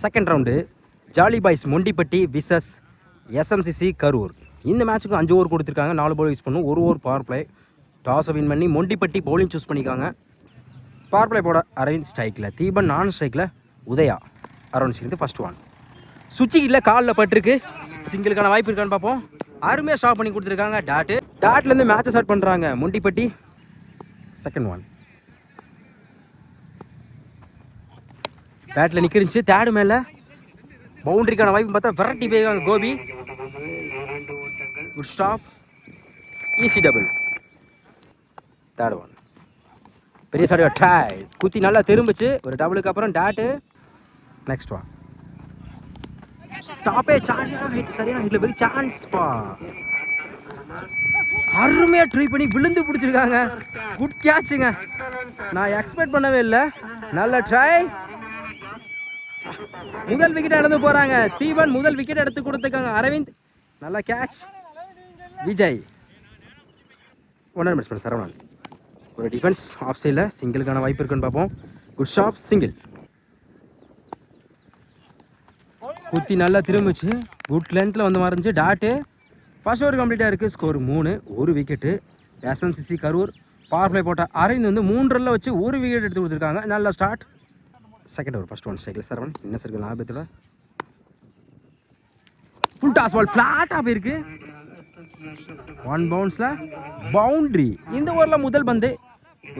Second round jolly boys Mondipatti versus SMCC Karur. இந்த மேட்ச்சுக்கு 5 over கொடுத்துருக்காங்க. 4 பால் யூஸ் பண்ணும். 1 ஓவர் பவர் பிளே. டாஸை வின் பண்ணி மொண்டிப்பட்டி பவுலிங் சூஸ் பண்ணிக்காங்க. பவர் பிளே போட அரவிந்த் ஸ்ட்ரைக்கில், தீபன் நான் ஸ்ட்ரைக்கில், உதயா அரௌண்ட் சேர்ந்து ஃபர்ஸ்ட் ஒன். சுவிட்சில் காலில் பட்டிருக்கு. சிங்கிளுக்கான வாய்ப்பு இருக்கான்னு பார்ப்போம். அருமையாக ஸ்டாப் பண்ணி கொடுத்துருக்காங்க. டாட்லேருந்து மேட்சை ஸ்டார்ட் பண்ணுறாங்க மொண்டிப்பட்டி. Second one. பேட்டில் நிற்கிருந்துச்சு. தேர்டு மேலே பவுண்டரிக்கான வாய்ப்பு பார்த்தா வெரைட்டி போயிருக்காங்க Gopi. Good stop. Easy double. Third one. பெரிய சாடியா ட்ரை குத்தி நல்லா திரும்பிச்சு. ஒரு டபுளுக்கு அப்புறம் டாட்டு. Next one. ஸ்டாப்பே சான்ஸ் ஹிட். சரியான ஹிட்ல போய் சான்ஸ் பா. அருமையாக ட்ரை பண்ணி விழுந்து பிடிச்சிருக்காங்க. குட் கேட்சுங்க. நான் எக்ஸ்பெக்ட் பண்ணவே இல்லை. நல்ல ட்ரை. முதல் விக்கெட் எடுத்து போறாங்க. தீபன் முதல் விக்கெட் எடுத்து கொடுத்துருக்காங்க. அரவிந்த் நல்ல catch. Vijay one batsman Saravanan. ஒரு டிஃபென்ஸ் ஆஃப் சைடில் சிங்கிளுக்கான வாய்ப்பு இருக்குன்னு பார்ப்போம். Good shop. சிங்கிள். குத்தி நல்லா திரும்பிச்சு. குட் லென்த்தில் வந்து மறைஞ்சு டாட்டு. ஃபர்ஸ்ட் ஓவர் கம்ப்ளீட்டாக இருக்குது. Score 3. 1 wicket. SMCC Karur power play போட்ட அரவிந்த் வந்து 3 ரன்ல வச்சு 1 விக்கெட் எடுத்து கொடுத்துருக்காங்க. நல்ல start. Second over first one ஸ்ட்ரைக்கில் சரவணன். என்ன சர்க்கிள் லாபத்தில் ஃபுல் டாஸ் பால் ஃப்ளாட்டாக போயிருக்கு. 1 பவுன்ஸில் பவுண்ட்ரி. இந்த ஓவரில் முதல் பந்து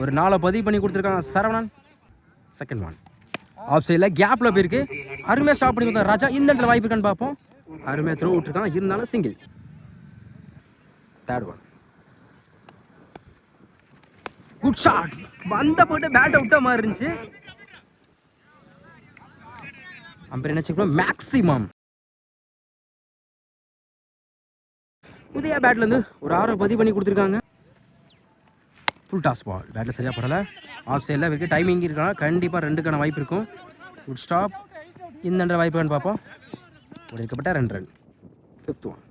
ஒரு 4 பதிவு பண்ணி கொடுத்துருக்காங்க சரவணன். Second one. ஆஃப் சைடில் கேப்பில் போயிருக்கு. அருமையாக ஸ்டாப் பண்ணி கொடுத்தாங்க ராஜா. இந்த இடத்துல வாய்ப்பு இருக்கான்னு பார்ப்போம். அருமையாக த்ரோ விட்டுருக்காங்க. இருந்தாலும் single. Third one. Good shot. வந்த போட்டு பேட்டை விட்ட மாதிரி இருந்துச்சு. அம்பர் என்ன செக் பண்ண மேக்ஸிமம். உதயா பேட்லேருந்து ஒரு 6 பதிவு பண்ணி கொடுத்துருக்காங்க. ஃபுல் டாஸ் பால். பேட்டில் சரியாக படலை. ஆஃப் சைடில் இருக்குது. டைமிங் இருக்காங்க. கண்டிப்பாக 2க்கான வாய்ப்பு இருக்கும். Good stop. இந்த வாய்ப்புன்னு பார்ப்போம். உடைக்கப்பட்ட 2 ரன். Fifth one.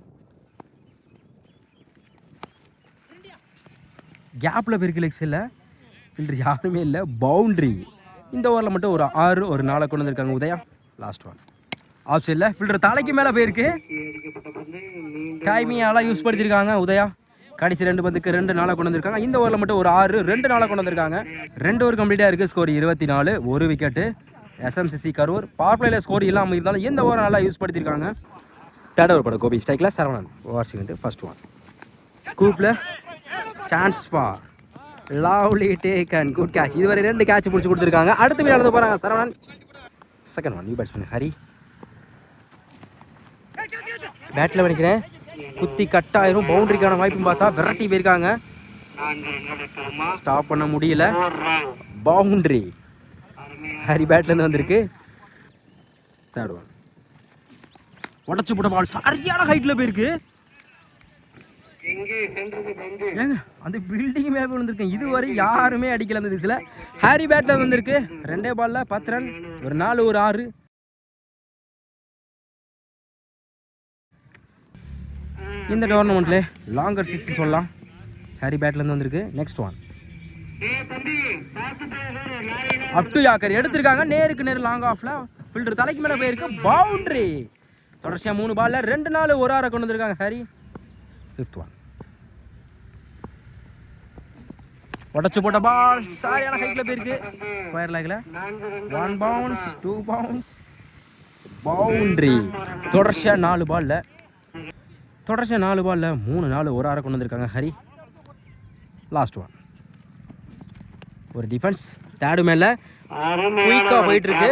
கேப்பில் போயிருக்கு. லெக்ஸில் ஃபீல்டர் யாருமே இல்லை. பவுண்ட்ரி. இந்த ஓவரில் மட்டும் ஒரு 6 ஒரு 4 கொண்டு வந்திருக்காங்க உதயா. Last one. ஆஃப் சைடில் ஃபீல்டர் தலைக்கு மேலே போயிருக்கு. டைமிங்காலாம் யூஸ் படுத்திருக்காங்க உதயா. கடைசி 2 பந்துக்கு 2 4 கொண்டு வந்திருக்காங்க. இந்த ஓவரில் மட்டும் ஒரு 6 2 4 கொண்டு வந்திருக்காங்க. 2 ஓவர் கம்ப்ளீட்டாக இருக்குது. Score 24. 1 wicket. SMCC Karur power பிளேயில் ஸ்கோர் இல்லாமல் இருந்தாலும் இந்த ஓவர் நல்லா யூஸ் படுத்திருக்காங்க. தேர்ட் ஓவர் படம் கோபி ஸ்ட்ரைக்கில் சரவணன். ஓவர்ஸிங் வந்து ஃபர்ஸ்ட் ஒன். ஸ்கூப்பில் சான்ஸ் பார். Lovely take and good catch. இதுவரை 2 கேட்ச் பிடிச்சி கொடுத்துருக்காங்க. அடுத்த வீடு நடந்து போகிறாங்க Saravanan. Second one. New batsman Hari. பேட்டில் பண்ணிக்கிறேன். குத்தி கட் ஆயிரும். பவுண்டரிக்கான வாய்ப்புன்னு பார்த்தா வெரைட்டி போயிருக்காங்க. ஸ்டாப் பண்ண முடியல. பவுண்டரி. ஹரி பேட்லேருந்து வந்திருக்கு. Third one. உடச்சு போட்ட பால் சரியான ஹைட்டில் போயிருக்கு. ஏங்க அந்த பில்டிங் மேலே போய் வந்திருக்கேன். இதுவரை யாருமே அடிக்கல அந்த திசையில். ஹாரி பேட்டில் வந்திருக்கு. 2 பாலில் 10 ரன். ஒரு 4 ஒரு 6. இந்த டோர்னமெண்ட்ல லாங்கர் 6 சொல்லலாம். ஹாரி பேட்லேருந்து வந்திருக்கு. Next one. Up to yorker எடுத்திருக்காங்க. நேருக்கு நேர் லாங் ஆஃப்ல ஃபீல்டர் தலைக்கு மேலே போயிருக்கு. பவுண்டரி. தொடர்ச்சியாக 3 பாலில் 2 4 ஒரு 6 கொண்டு வந்திருக்காங்க ஹாரி. Fifth one. உடச்சு போட்ட பால் சரியான ஹைட்டில் போயிருக்கு. ஸ்கொயர் லேக்கில் 1 பவுன்ஸ் 2 பவுன்ஸ் பவுண்டரி. தொடர்ச்சியாக 4 பாலில் 3 4 ஒரு 6 கொண்டு வந்திருக்காங்க ஹரி. Last one. ஒரு டிஃபென்ஸ். தேர்டு மேலே குயிக்காக போயிட்டு இருக்கு.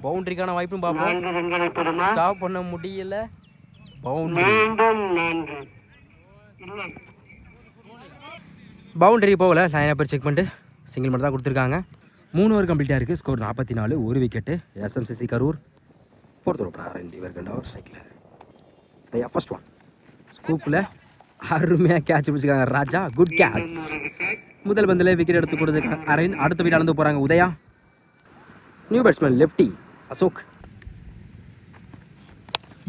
பவுண்டரிக்கான வாய்ப்பும் பார்ப்போம். ஸ்டாப் பண்ண முடியல. பவுண்டரி. பவுண்டரி போகல. லைன் அப்பர் செக் பண்ணிட்டு சிங்கிள் மட்டும் தான் கொடுத்துருக்காங்க. 3 ஓவர் கம்ப்ளீட்டாக இருக்குது. Score 44. 1 wicket. SMCC Karur fourth over Aravind இவர்கண்ட ஓவர் ஸ்ட்ரைக்கில். தையா ஃபர்ஸ்ட் ஒன். ஸ்கூப்பில் அருமையாக கேட்ச் பிடிச்சிருக்காங்க ராஜா. Good catch. முதல் பந்தில் விக்கெட் எடுத்து கொடுத்துருக்காங்க அரவிந்த். அடுத்த வீடு அளந்து போகிறாங்க Udaya. New batsman lefty Ashok.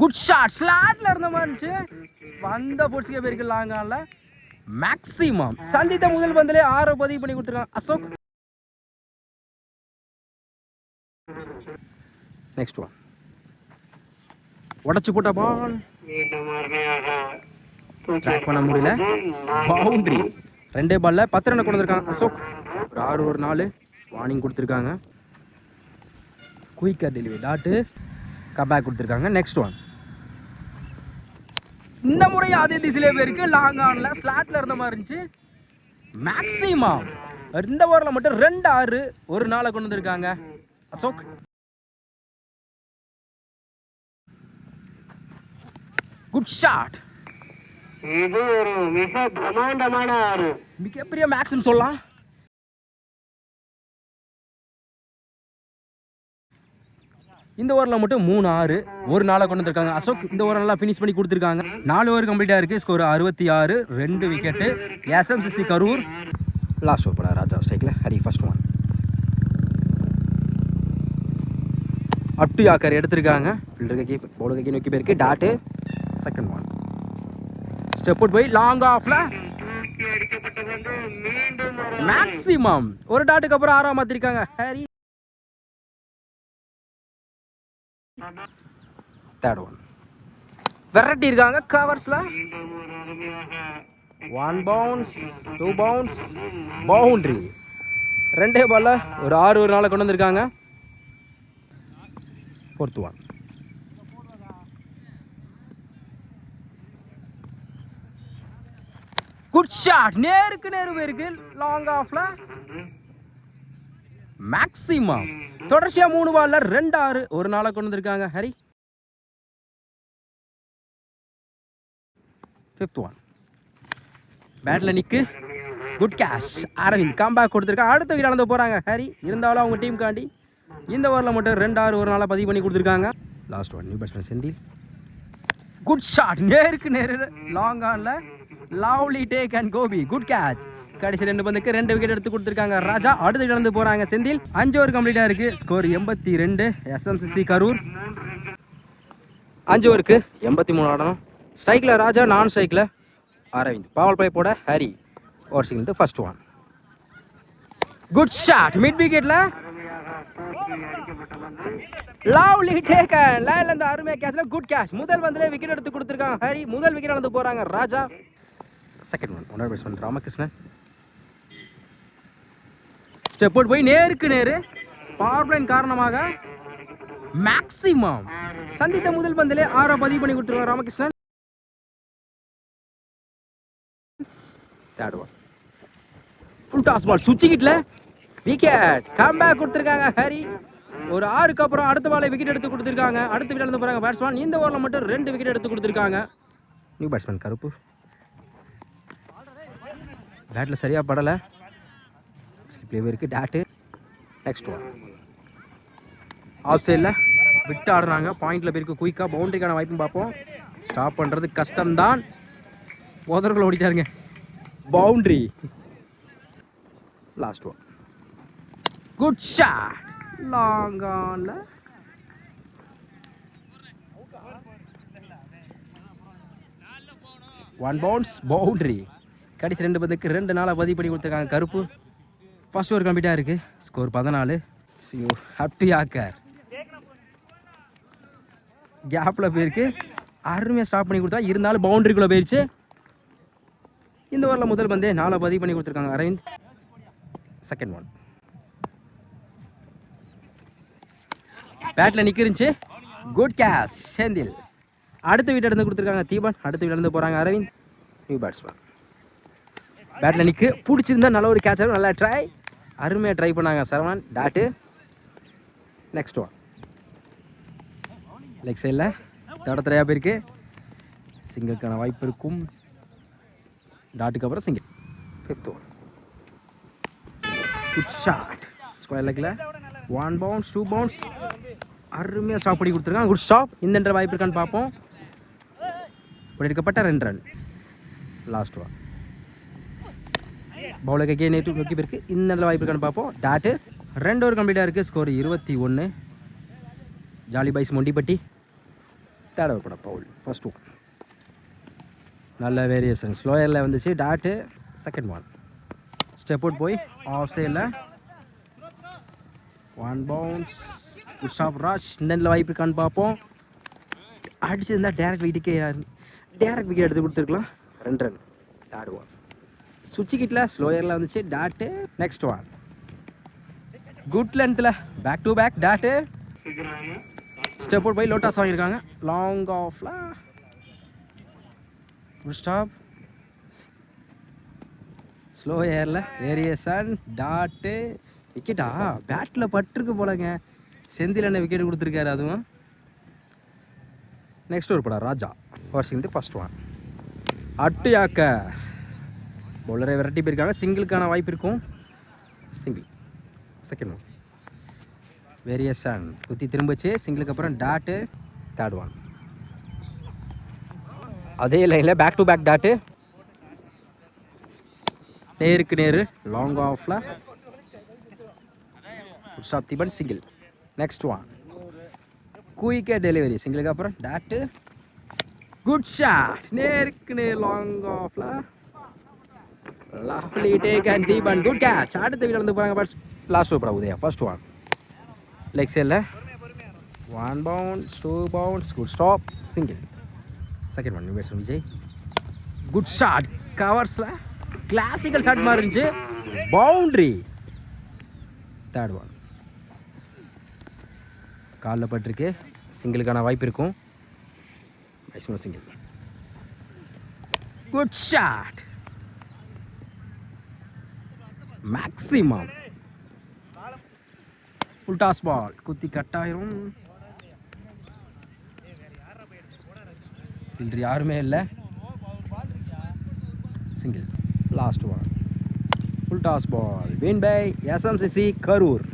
Good shot. ஸ்லாட்ல இருந்த மாதிரி இருந்துச்சு. வந்த போட்ஸுக்கே போயிருக்கு லாங்கால. மேக்ஸிமம் சந்தித்த முதல் பந்திலே 6 பதிவு பண்ணி கொடுத்துருக்காங்க அசோக். Next one. உடச்சி போட்ட பால் ட்ராக் பண்ண முடியல. பவுண்டரி. 2 பால்ல 10 ரன் கொண்டு வந்திருக்காங்க அசோக். ஒரு 6 ஒரு 4 வார்னிங் கொடுத்துருக்காங்க. குயிக்கர் டெலிவரி டாட்டு கம்பேக் கொடுத்துருக்காங்க. Next one. இந்த முறை அதே திசையிலே போயிருக்கு. லாங் ஆன்ல ஸ்லாட்ல இருந்த மாதிரி இருந்துச்சு. மேக்ஸிமம் இந்த ஓவரில் மட்டும் 2 6 ஒரு நாளை கொண்டு வந்திருக்காங்க அசோக். Good shot. இது ஒரு மிக பிரமாண்டமான ஆறு, மிகப்பெரிய மேக்ஸிமம் சொல்லலாம். இந்த ஓவரில் மட்டும் 3 6 ஒரு நாளை கொண்டு வந்திருக்காங்க அசோக். இந்த ஓவர் நல்லா ஃபினிஷ் பண்ணி கொடுத்துருக்காங்க. 4 ஓவர் கம்ப்ளீட்டாக இருக்குது. Score 66, 2 wicket. SMCC Karur. Last over போட ராஜா ஸ்ட்ரைக்கில் ஹரி ஃபர்ஸ்ட் ஒன். அப்டு யாக்கர் எடுத்திருக்காங்க. ஃபீல்டர் கே பவுலர் கே நோக்கி போயிருக்கு. Dot second one. Step out போய் லாங் ஆஃப்ல மேக்ஸிமம் ஒரு டாட்டுக்கு அப்புறம் 6 மாத்திருக்காங்க ஹரி. Third one. வெரைட்டி இருக்காங்க கவர்ஸ்ல. 1 பவுன்ஸ் 2 பவுன்ஸ் பவுண்டரி. 2 பால்ல ஒரு 6 ஒரு நாளை கொண்டு வந்திருக்காங்க. Fourth one. Good shot. நேருக்கு நேரு போயிருக்கு லாங் ஆஃப்ல. மேக்ஸிமம் தொடர்ச்சியா 3 பால்ல 2 6 ஒரு நாளை கொண்டு வந்திருக்காங்க ஹரி. Fifth one. பேட்ல நிக்கு. Good cash. அரவிந்த் கம்பேக் கொடுத்துருக்காங்க. அடுத்த வீடு அளந்து போறாங்க ஹரி. இருந்தாலும் அவங்க டீம் காண்டி இந்த ஓவரில் மட்டும் 2 6 ஒரு நாளை பதிவு பண்ணி கொடுத்துருக்காங்க. Last one. New batsman Senthil. Good shot. நேருக்கு நேரு லாங் ஆன்ல lovely take and Gopi. Good catch. கடைசி 2 பந்துக்கு 2 விக்கெட் எடுத்து கொடுத்துருக்காங்க ராஜா. அடுத்து இழந்து போறாங்க செந்தில். 5 ஓவர் கம்ப்ளீட்டா இருக்கு. ஸ்கோர் 82. எஸ்எம்சிசி கரூர். 5 ஓவருக்கு 83 ஆடணும். ஸ்ட்ரைக்ல ராஜா, நான் ஸ்ட்ரைக்ல அரவிந்த். பவர் பிளே போட ஹரி. ஓவர்ஸிங் first one. Good shot. Mid விக்கெட்ல லவ்லி டேக்கன். லைன்ல இருந்து அருமையா கேட்ச்ல குட் கேட்ச். முதல் பந்திலே விக்கெட் எடுத்து கொடுத்துருக்காங்க ஹரி. முதல் விக்கெட் இழந்து போறாங்க ராஜா. Second one. ஒன்னர் பேட்ஸ்மேன் ராமகிருஷ்ணன். ஸ்டெப் அவுட் போய் நேருக்கு நேரு பவர் பிளே காரணமாக மேக்ஸிமம் சந்தித்த முதல் பந்திலே 6 பதிவு பண்ணி கொடுத்துருக்காங்க Ramakrishnan. Third one. Full toss ball சுவிட்ச் விக்கெட். கம்பேக் கொடுத்துருக்காங்க ஹரி. ஒரு 6க்கு அப்புறம் அடுத்த பாலை விக்கெட் எடுத்து கொடுத்துருக்காங்க. அடுத்த விக்கெட் எடுத்து போறாங்க பேட்ஸ்மேன். இந்த ஓவரில் மட்டும் 2 விக்கெட் எடுத்து கொடுத்துருக்காங்க. நியூ பேட்ஸ்மேன் கருப்பு. பேட்டில் சரியாக படலை. ஸ்லிப்லேயே இருக்கு டாட்டு. Next one. ஆஃப் சைடில் விட்டு ஆடுறாங்க. பாயிண்டில் போயிருக்கு. குயிக்காக பவுண்டரிக்கான வாய்ப்பும் பார்ப்போம். ஸ்டாப் பண்ணுறது கஷ்டம்தான். போதர்கள் ஓடிட்டாருங்க. Boundary. Last one. Good shot. Long ஆன்ல ஒன் பவுன்ஸ் பவுண்டரி. கடைசி 2 பந்துக்கு 2 நாளாக பதிவு பண்ணி கொடுத்துருக்காங்க கருப்பு. ஃபர்ஸ்ட் ஓவர் கம்ப்ளீட்டாக இருக்கு. ஸ்கோர் 14. ஹப்டி யாக்கர் கேப்பில் போயிருக்கு. அருமையாக ஸ்டாப் பண்ணி கொடுத்தா இருந்தாலும் பவுண்டரிக்குள்ளே போயிடுச்சு. இந்த ஓவரில் முதல் பந்தே 4 பதிவு பண்ணி கொடுத்துருக்காங்க அரவிந்த். Second one. பேட்டில் நிற்கிருந்துச்சு. Good catch Senthil. அடுத்த வீட்டை இருந்து கொடுத்துருக்காங்க தீபன். அடுத்த வீட்டில் இருந்து போகிறாங்க அரவிந்த். New batsman. பேட்டில் நிற்கு. பிடிச்சிருந்தா நல்ல ஒரு கேட்ச். நல்லா ட்ரை. அருமையாக ட்ரை பண்ணாங்க Saravanan. Dot. Next one. Leg சைடில் தடத்தரையாக போயிருக்கு. சிங்கிளுக்கான வாய்ப்பு இருக்கும். டாட்டுக்கு அப்புறம் single. Fifth one. Good shot. Square லெக்கில் 1 பவுன்ஸ் 2 பவுன்ஸ். அருமையாக ஸ்டாப் பண்ணி கொடுத்துருக்காங்க. Good stop. இந்த வாய்ப்பு இருக்கான்னு பார்ப்போம். எடுக்கப்பட்ட 2 run. Last one. Bowler K நேற்று நோக்கி போயிருக்கு. இந்த வாய்ப்பு இருக்கான்னு பார்ப்போம். டாட்டு. 2 ஓவர் கம்ப்ளீட்டாக இருக்குது. Score 21. Jolly boys Mondipatti. Third over பட பவுல். First one. நல்ல வேரியேஷன். ஸ்லோயரில் வந்துச்சு. Dot. Second one. Step out போய் ஆஃப் சைடில் 1 பவுன்ஸ். Good stop Raj. இந்த வாய்ப்பு இருக்கான்னு பார்ப்போம். அடிச்சிருந்தா டேரக்ட் விக்கெட் எடுத்து கொடுத்துருக்கலாம். 2 ரன். Third one. சுவிட்ச் கிட்டில் ஸ்லோயரில் வந்துச்சு டாட்டு. Next one. குட் லென்த்தில் back to back dot. Step out போய் லோட்டாஸ் வாங்கியிருக்காங்க. லாங் ஆஃப்ல குட் ஸ்டாப். ஸ்லோ ஏரில் வேரியேஷன் டாட்டு. விக்கெட்டா பேட்டில் பட்டிருக்கு போலங்க. செந்தில் என்ன விக்கெட் கொடுத்துருக்காரு அதுவும். நெக்ஸ்ட் ஒரு படம் ராஜா வாஷிங் ஃபர்ஸ்ட் ஒன். அட்டுயாக்க பவுலரை விரட்டி போயிருக்காங்க. சிங்கிளுக்கான வாய்ப்பு இருக்கும். சிங்கிள். Second one. வேரியேஷன் குத்தி திரும்பிச்சு சிங்கிளுக்கு அப்புறம் டாட்டு. Third one. அதே லைனில் பேக் டு பேக் டாட்டு. நேருக்கு நேரு லாங் ஆஃப்ல stop Deepan single. Next one. குயிக்கே டெலிவரி சிங்கிளுக்கு அப்புறம் டாட்டு. Good shot. நேருக்கு நேர் லாங் ஆஃப்ல lovely take and Deepan good catch. அடுத்த வீட்டில் வந்து போகிறாங்க. But last over Udaya. First one leg சைடில் 1 bounce 2 bounce good stop single. Second one new Vijay. Good shot கவர்ஸில் கிளாசிக்கல் ஷாட் மாதிரி இருந்துச்சு. பவுண்ட்ரி. Third one. காலில் பட்டிருக்கு. சிங்கிளுக்கான வாய்ப்பு இருக்கும். Single. Good shot. Maximum full toss ball குத்தி கட்டாயிரும். ஃபீல்டர் யாருமே இல்லை. Single. Last one. Full toss ball win by SMCC Karur.